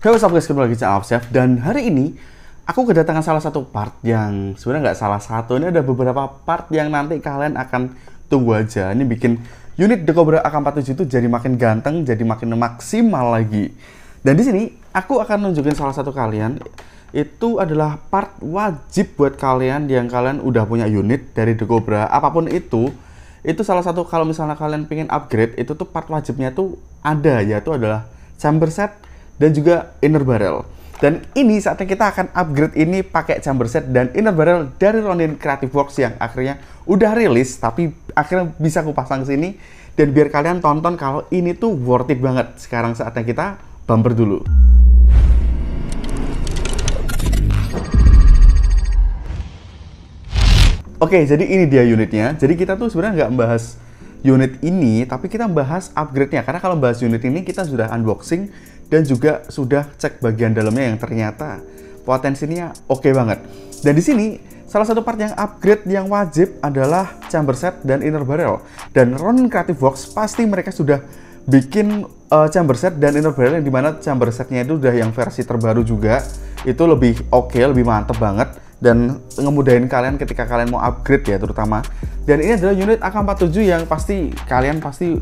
Hey, what's up guys, kembali lagi channel Chef. Dan hari ini aku kedatangan salah satu part yang sebenarnya nggak salah satu. Ini ada beberapa part yang nanti kalian akan tunggu aja. Ini bikin unit Decobra AK47 itu jadi makin ganteng, jadi makin maksimal lagi. Dan di sini aku akan nunjukin salah satu kalian. Itu adalah part wajib buat kalian yang kalian udah punya unit dari Decobra apapun itu. Itu salah satu, kalau misalnya kalian pengen upgrade, itu tuh part wajibnya tuh ada, yaitu adalah chamber set dan juga inner barrel. Dan ini saatnya kita akan upgrade ini pakai chamber set dan inner barrel dari Ronin Creative Works yang akhirnya udah rilis, tapi akhirnya bisa aku pasang sini. Dan biar kalian tonton kalau ini tuh worth it banget. Sekarang saatnya kita bumper dulu. Oke, jadi ini dia unitnya. Jadi kita tuh sebenarnya nggak membahas unit ini, tapi kita membahas upgrade-nya. Karena kalau bahas unit ini kita sudah unboxing dan juga sudah cek bagian dalamnya yang ternyata potensinya oke banget. Dan di sini salah satu part yang upgrade yang wajib adalah chamber set dan inner barrel. Dan Ronin Creative Works pasti mereka sudah bikin chamber set dan inner barrel yang dimana chamber setnya itu udah yang versi terbaru juga. Itu lebih oke, lebih mantep banget. Dan ngemudahin kalian ketika kalian mau upgrade ya terutama. Dan ini adalah unit AK47 yang kalian pasti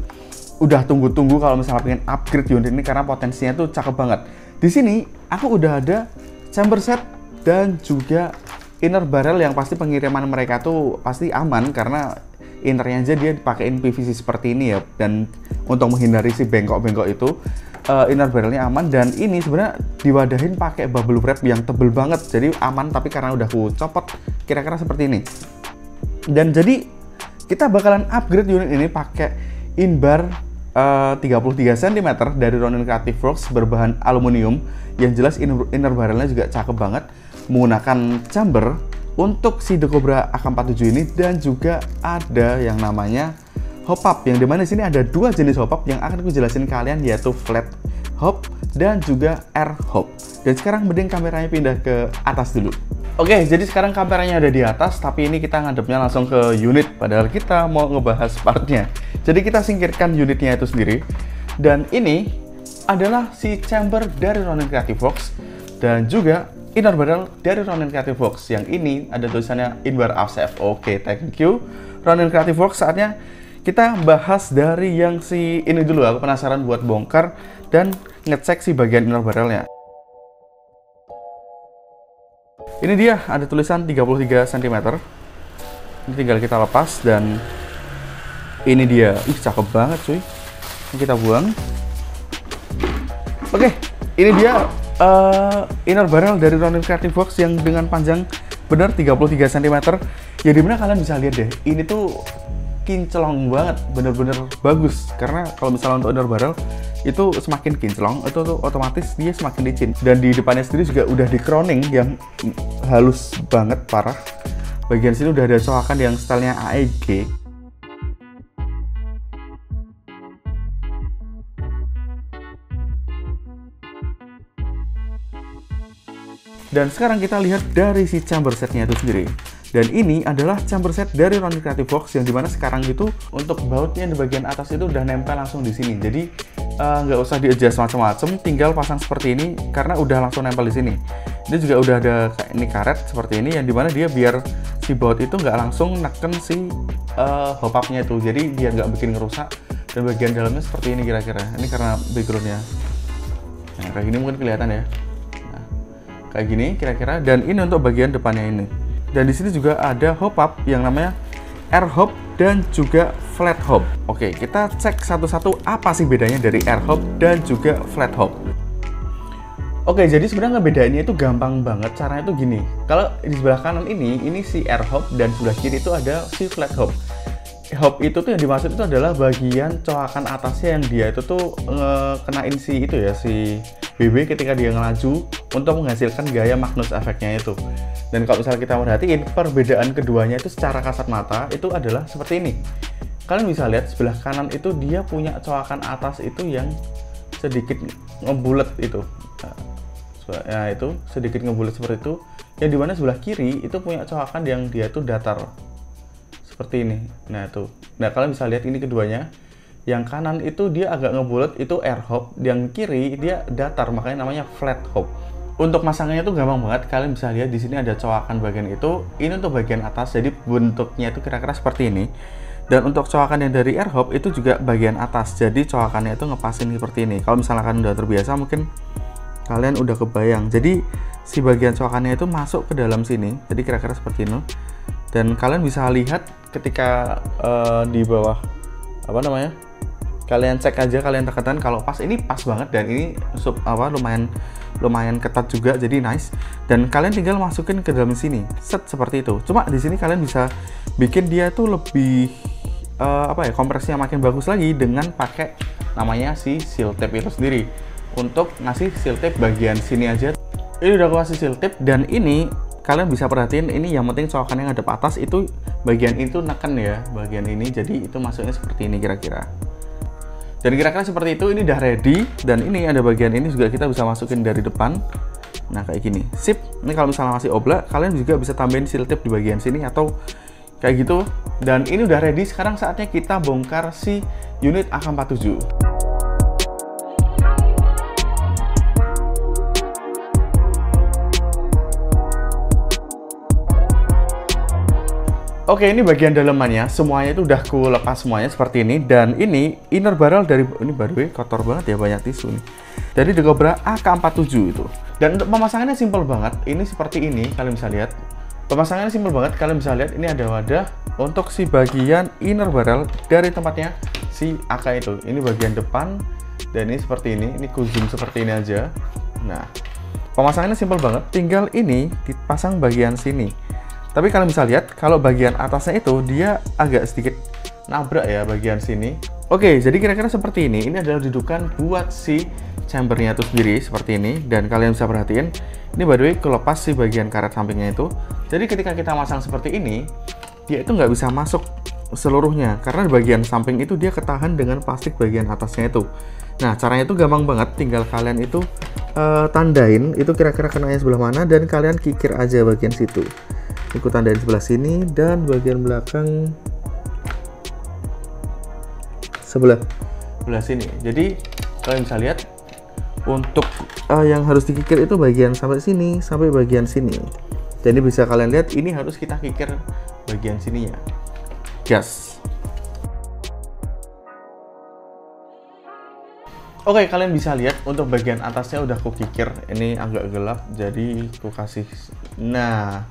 udah tunggu-tunggu kalau misalnya pengen upgrade unit ini karena potensinya tuh cakep banget. Di sini aku udah ada chamber set dan juga inner barrel yang pasti pengiriman mereka tuh pasti aman karena innernya aja dia dipakein PVC seperti ini ya. Dan untuk menghindari si bengkok-bengkok itu inner barrelnya aman. Dan ini sebenarnya diwadahin pakai bubble wrap yang tebel banget, jadi aman. Tapi karena udah aku copot kira-kira seperti ini. Dan jadi kita bakalan upgrade unit ini pakai inbar 33 cm dari Ronin Creative Works berbahan aluminium. Yang jelas inner barrelnya juga cakep banget, menggunakan chamber untuk si Decobra AK47 ini. Dan juga ada yang namanya hop up, yang dimana sini ada dua jenis hop up yang akan aku jelasin kalian, yaitu flat hop dan juga air hop. Dan sekarang mending kameranya pindah ke atas dulu. Oke, jadi sekarang kameranya ada di atas, tapi ini kita ngadepnya langsung ke unit, padahal kita mau ngebahas partnya. Jadi kita singkirkan unitnya itu sendiri. Dan ini adalah si chamber dari Ronin Creative Works dan juga inner barrel dari Ronin Creative Works. Yang ini ada tulisannya Inbar AFSF. Oke, thank you Ronin Creative Works. Saatnya kita bahas dari yang si ini dulu. Aku penasaran buat bongkar dan ngecek si bagian inner barrelnya. Ini dia, ada tulisan 33 cm. Ini tinggal kita lepas dan ini dia. Ih, cakep banget cuy. Ini kita buang. Oke, ini dia inner barrel dari Ronin Creative Works yang dengan panjang benar 33 cm. Ya dimana kalian bisa lihat deh, ini tuh kinclong banget, bener-bener bagus. Karena kalau misalnya untuk inner barrel itu semakin kinclong, itu tuh otomatis dia semakin licin. Dan di depannya sendiri juga udah di crowning yang halus banget, parah. Bagian sini udah ada coakan yang stylenya AEG. Dan sekarang kita lihat dari si chamber setnya itu sendiri. Dan ini adalah chamber set dari Ronin Creative Works yang dimana sekarang itu untuk bautnya di bagian atas itu udah nempel langsung di sini. Jadi nggak usah di-adjust macam-macam, tinggal pasang seperti ini karena udah langsung nempel di sini. Ini juga udah ada kayak ini karet seperti ini yang dimana dia biar si baut itu nggak langsung neken si hop up-nya itu. Jadi biar nggak bikin ngerusak. Dan bagian dalamnya seperti ini kira-kira. Ini karena background-nya. Nah, kayak gini mungkin kelihatan ya. Nah, kayak gini kira-kira. Dan ini untuk bagian depannya ini. Dan di sini juga ada hop up yang namanya air hop dan juga flat hop. Oke, kita cek satu-satu apa sih bedanya dari air hop dan juga flat hop. Oke, jadi sebenarnya ngebedainnya itu gampang banget. Caranya itu gini. Kalau di sebelah kanan ini si air hop dan sebelah kiri itu ada si flat hop. Hop itu tuh yang dimaksud itu adalah bagian coakan atasnya yang dia itu tuh ngekenain si itu ya, si BB ketika dia ngelaju untuk menghasilkan gaya Magnus efeknya itu. Dan kalau misalnya kita perhatiin perbedaan keduanya itu secara kasat mata itu adalah seperti ini. Kalian bisa lihat sebelah kanan itu dia punya coakan atas itu yang sedikit ngebulet itu. Nah, itu sedikit ngebulet seperti itu. Yang dimana sebelah kiri itu punya coakan yang dia tuh datar seperti ini. Nah itu. Nah kalian bisa lihat ini keduanya. Yang kanan itu dia agak ngebulat, itu air hop. Yang kiri dia datar, makanya namanya flat hop. Untuk masangnya itu gampang banget. Kalian bisa lihat di sini ada coakan bagian itu. Ini untuk bagian atas, jadi bentuknya itu kira-kira seperti ini. Dan untuk coakan yang dari air hop itu juga bagian atas, jadi coakannya itu ngepasin seperti ini. Kalau misalnya kalian udah terbiasa, mungkin kalian udah kebayang. Jadi si bagian coakannya itu masuk ke dalam sini, jadi kira-kira seperti ini. Dan kalian bisa lihat ketika di bawah apa namanya, kalian cek aja, kalian tekan kalau pas, ini pas banget. Dan ini lumayan ketat juga, jadi nice. Dan kalian tinggal masukin ke dalam sini, set seperti itu. Cuma di sini kalian bisa bikin dia tuh lebih kompresnya makin bagus lagi dengan pakai namanya si seal tape itu sendiri. Untuk ngasih seal tape bagian sini aja, ini udah aku kasih seal tape. Dan ini kalian bisa perhatiin, ini yang penting coakan yang ngadep atas itu bagian itu neken ya, bagian ini, jadi itu masuknya seperti ini kira-kira. Dan kira-kira seperti itu, ini udah ready. Dan ini ada bagian ini juga kita bisa masukin dari depan. Nah kayak gini, sip. Ini kalau misalnya masih oblak, kalian juga bisa tambahin seal tape di bagian sini atau kayak gitu. Dan ini udah ready. Sekarang saatnya kita bongkar si unit AK47. Oke, ini bagian dalamannya, semuanya itu udah ku lepas semuanya seperti ini. Dan ini inner barrel dari, ini by the way kotor banget ya, banyak tisu nih, dari The Cobra AK47 itu. Dan untuk pemasangannya simple banget, ini seperti ini, kalian bisa lihat. Pemasangannya simple banget, kalian bisa lihat ini ada wadah untuk si bagian inner barrel dari tempatnya si AK itu. Ini bagian depan, dan ini seperti ini ku zoom seperti ini aja. Nah, pemasangannya simple banget, tinggal ini dipasang bagian sini. Tapi kalian bisa lihat kalau bagian atasnya itu dia agak sedikit nabrak ya bagian sini. Oke, jadi kira-kira seperti ini. Ini adalah dudukan buat si chambernya itu sendiri seperti ini. Dan kalian bisa perhatiin, ini by the way kelepas si bagian karet sampingnya itu. Jadi ketika kita masang seperti ini, dia itu nggak bisa masuk seluruhnya karena di bagian samping itu dia ketahan dengan plastik bagian atasnya itu. Nah, caranya itu gampang banget, tinggal kalian itu tandain itu kira-kira kenanya sebelah mana dan kalian kikir aja bagian situ. Ikut tandain sebelah sini dan bagian belakang sebelah sini. Jadi kalian bisa lihat untuk yang harus dikikir itu bagian sampai sini sampai bagian sini. Jadi bisa kalian lihat ini harus kita kikir bagian sininya. Gas. Oke, kalian bisa lihat untuk bagian atasnya udah aku kikir. Ini agak gelap, jadi aku kasih. Nah,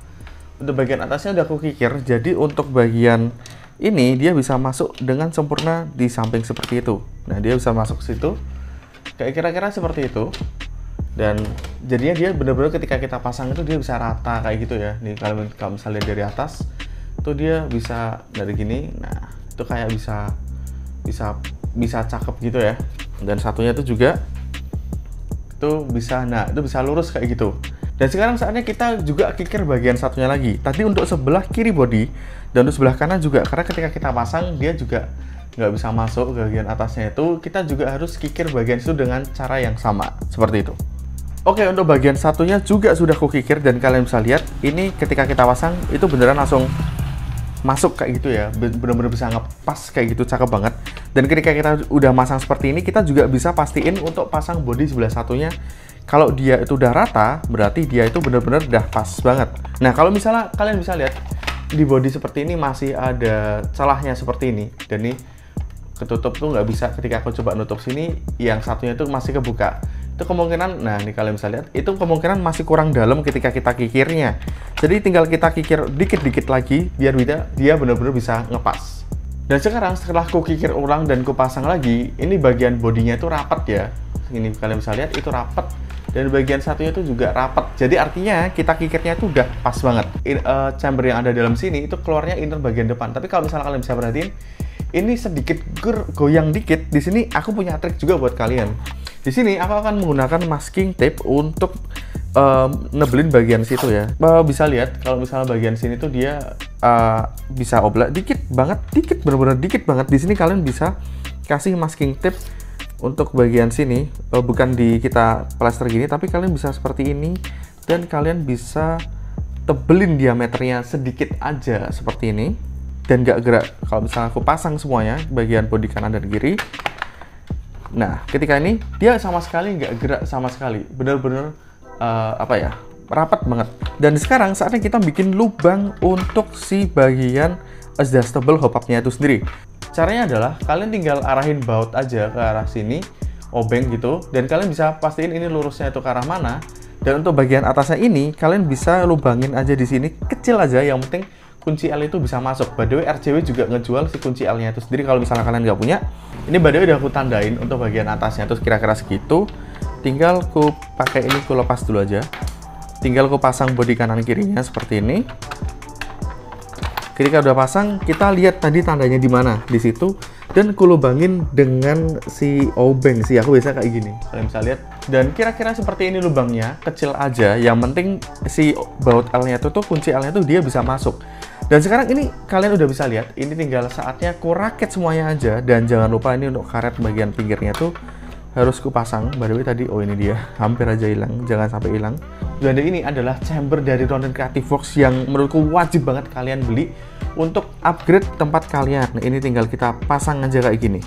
untuk bagian atasnya udah aku kikir. Jadi untuk bagian ini dia bisa masuk dengan sempurna di samping seperti itu. Nah, dia bisa masuk ke situ. Kayak kira-kira seperti itu. Dan jadinya dia benar-benar ketika kita pasang itu dia bisa rata kayak gitu ya. Nih kalau misalnya dari atas itu dia bisa dari gini. Nah, itu kayak bisa cakep gitu ya. Dan satunya itu juga itu bisa, nah itu bisa lurus kayak gitu. Dan sekarang saatnya kita juga kikir bagian satunya lagi. Tadi untuk sebelah kiri body dan untuk sebelah kanan juga, karena ketika kita pasang dia juga nggak bisa masuk ke bagian atasnya itu. Kita juga harus kikir bagian itu dengan cara yang sama seperti itu. Oke, untuk bagian satunya juga sudah aku kikir dan kalian bisa lihat ini ketika kita pasang itu beneran langsung masuk kayak gitu ya, bener-bener bisa ngepas kayak gitu, cakep banget. Dan ketika kita udah masang seperti ini, kita juga bisa pastiin untuk pasang bodi sebelah satunya. Kalau dia itu udah rata, berarti dia itu bener-bener udah pas banget. Nah, kalau misalnya kalian bisa lihat di bodi seperti ini masih ada celahnya seperti ini, dan ini ketutup tuh nggak bisa. Ketika aku coba nutup sini, yang satunya itu masih kebuka. Itu kemungkinan, nah ini kalian bisa lihat, itu kemungkinan masih kurang dalam ketika kita kikirnya. Jadi tinggal kita kikir dikit-dikit lagi biar dia benar-benar bisa ngepas. Dan sekarang setelah ku kikir ulang dan ku pasang lagi, ini bagian bodinya itu rapat ya. Ini kalian bisa lihat itu rapat dan bagian satunya itu juga rapat. Jadi artinya kita kikirnya itu udah pas banget. Chamber yang ada dalam sini itu keluarnya inner bagian depan. Tapi kalau misalnya kalian bisa perhatiin, ini sedikit goyang dikit. Di sini aku punya trik juga buat kalian. Di sini aku akan menggunakan masking tape untuk nebelin bagian situ ya. Bisa lihat kalau misalnya bagian sini tuh dia bisa oblak dikit banget, bener-bener dikit banget. Di sini kalian bisa kasih masking tape untuk bagian sini, bukan di kita plester gini, tapi kalian bisa seperti ini dan kalian bisa tebelin diameternya sedikit aja seperti ini. dan nggak gerak. Kalau misalnya aku pasang semuanya bagian bodi kanan dan kiri, nah ketika ini dia sama sekali nggak gerak sama sekali, bener-bener rapat banget. Dan sekarang saatnya kita bikin lubang untuk si bagian adjustable hop up-nya itu sendiri. Caranya adalah kalian tinggal arahin baut aja ke arah sini, obeng gitu, dan kalian bisa pastiin ini lurusnya itu ke arah mana. Dan untuk bagian atasnya ini, kalian bisa lubangin aja di sini, kecil aja, yang penting kunci L itu bisa masuk. By the way, RCW juga ngejual si kunci L-nya itu sendiri kalau misalnya kalian nggak punya. Ini by the way udah aku tandain untuk bagian atasnya terus kira-kira segitu. Tinggal ku pakai ini, ku lepas dulu aja. Tinggal ku pasang bodi kanan kirinya seperti ini. Ketika udah pasang, kita lihat tadi tandanya di mana, di situ. Dan ku lubangin dengan si obeng sih, aku biasa kayak gini, kalian bisa lihat. Dan kira-kira seperti ini lubangnya, kecil aja, yang penting si baut L-nya itu tuh, kunci L-nya tuh dia bisa masuk. Dan sekarang ini kalian udah bisa lihat, ini tinggal saatnya ku rakit semuanya aja. Dan jangan lupa ini untuk karet bagian pinggirnya tuh harus ku pasang. By the way tadi, oh ini dia, hampir aja hilang, jangan sampai hilang. Dan ini adalah chamber dari Ronin Creative Works yang menurutku wajib banget kalian beli untuk upgrade tempat kalian. Nah, ini tinggal kita pasang aja kayak gini.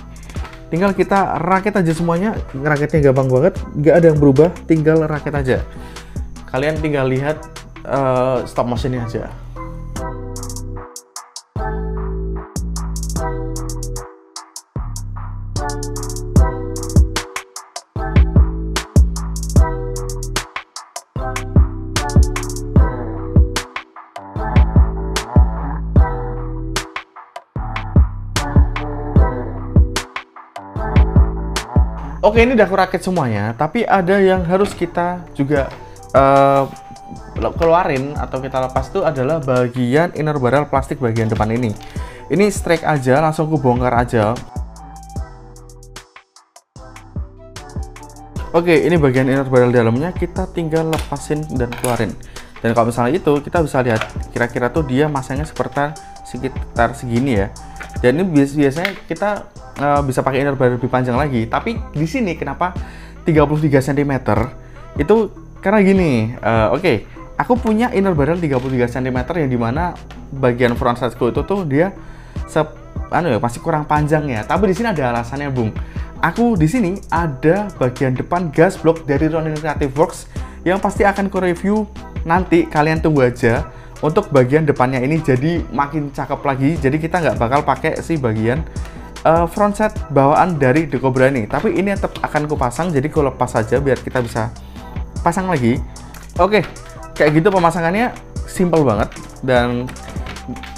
Tinggal kita rakit aja semuanya, ngerakitnya gampang banget, nggak ada yang berubah, tinggal rakit aja. Kalian tinggal lihat stop motionnya aja. Oke, ini udah aku rakit semuanya, tapi ada yang harus kita juga keluarin atau kita lepas tuh adalah bagian inner barrel plastik bagian depan ini. Ini strike aja, langsung aku bongkar aja. Oke, ini bagian inner barrel dalamnya, kita tinggal lepasin dan keluarin. Dan kalau misalnya itu, kita bisa lihat kira-kira tuh dia masangnya sekitar segini ya. Dan ini biasanya kita bisa pakai inner barrel lebih panjang lagi, tapi di sini kenapa 33 cm itu karena gini. Oke, aku punya inner barrel 33 cm yang dimana bagian front sideku itu tuh dia masih kurang panjang ya, tapi di sini ada alasannya, Bung. Aku di sini ada bagian depan gas block dari Ronin Creative Works yang pasti akan ku review nanti, kalian tunggu aja. Untuk bagian depannya ini jadi makin cakep lagi, jadi kita nggak bakal pakai si bagian frontside bawaan dari The Cobra ini, tapi ini tetap akan kupasang, jadi ku lepas saja biar kita bisa pasang lagi. Oke, kayak gitu pemasangannya simple banget dan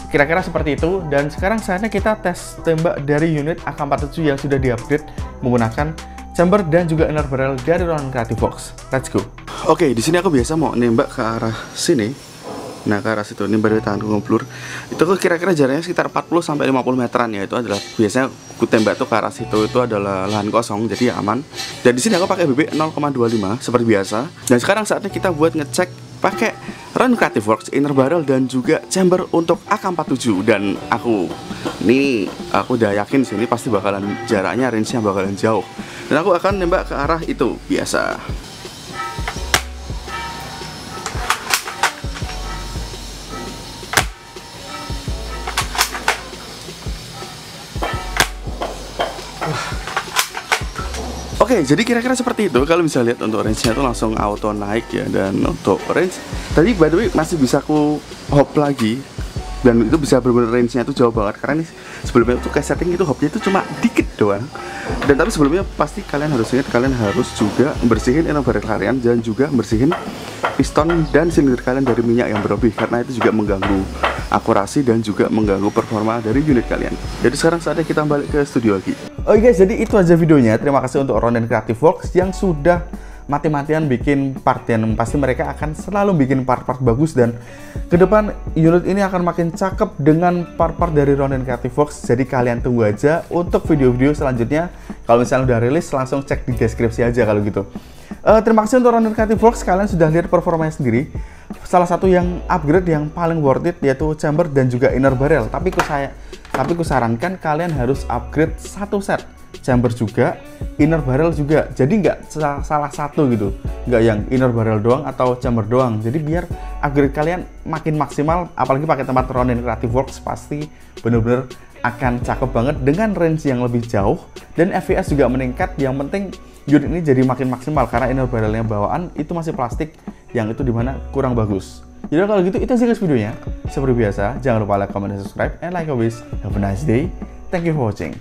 kira-kira seperti itu. Dan sekarang saatnya kita tes tembak dari unit AK-47 yang sudah di-upgrade menggunakan chamber dan juga inner barrel dari Ronin Creative Works. Let's go. Oke, di sini aku biasa mau nembak ke arah sini. Nah, ke arah situ, ini baru tanganku ngeblur. Itu kira-kira jaraknya sekitar 40-50 meteran ya. Itu adalah biasanya ku tembak tuh ke arah situ, itu adalah lahan kosong, jadi ya aman. Dan di sini aku pakai BB 0,25 seperti biasa. Dan sekarang saatnya kita buat ngecek pakai Ronin Creative Works inner barrel dan juga chamber untuk AK-47. Dan aku udah yakin sini pasti bakalan jaraknya, range-nya bakalan jauh. Dan aku akan nembak ke arah itu biasa. Oke, jadi kira-kira seperti itu. Kalau bisa lihat untuk range-nya itu langsung auto naik ya. Dan untuk range tadi by the way masih bisa aku hop lagi. Dan itu bisa benar-benar range-nya itu jauh banget. Karena ini sebelumnya itu kayak setting itu hopnya itu cuma dikit doang. Dan tapi sebelumnya pasti kalian harus ingat, kalian harus juga bersihin inner barrel kalian dan juga bersihin piston dan silinder kalian dari minyak yang berlebih, karena itu juga mengganggu akurasi dan juga mengganggu performa dari unit kalian. Jadi sekarang saatnya kita balik ke studio lagi. Oke guys, jadi itu aja videonya. Terima kasih untuk Ronin Creative Works yang sudah mati-matian bikin part, dan pasti mereka akan selalu bikin part-part bagus, dan ke depan unit ini akan makin cakep dengan part-part dari Ronin Creative Works. Jadi kalian tunggu aja untuk video-video selanjutnya. Kalau misalnya udah rilis, langsung cek di deskripsi aja kalau gitu. Terima kasih untuk Ronin Creative Works, kalian sudah lihat performanya sendiri. Salah satu yang upgrade yang paling worth it yaitu chamber dan juga inner barrel. Tapi ku sarankan kalian harus upgrade satu set. chamber juga, inner barrel juga. Jadi nggak salah satu gitu, nggak yang inner barrel doang atau chamber doang. Jadi biar upgrade kalian makin maksimal, apalagi pakai tempat Ronin Creative Works pasti bener-bener akan cakep banget dengan range yang lebih jauh dan FPS juga meningkat. Yang penting unit ini jadi makin maksimal karena inner barrelnya bawaan itu masih plastik yang itu dimana kurang bagus. Jadi kalau gitu itu sih guys videonya. Seperti biasa, jangan lupa like, comment, dan subscribe, and like always, have a nice day. Thank you for watching.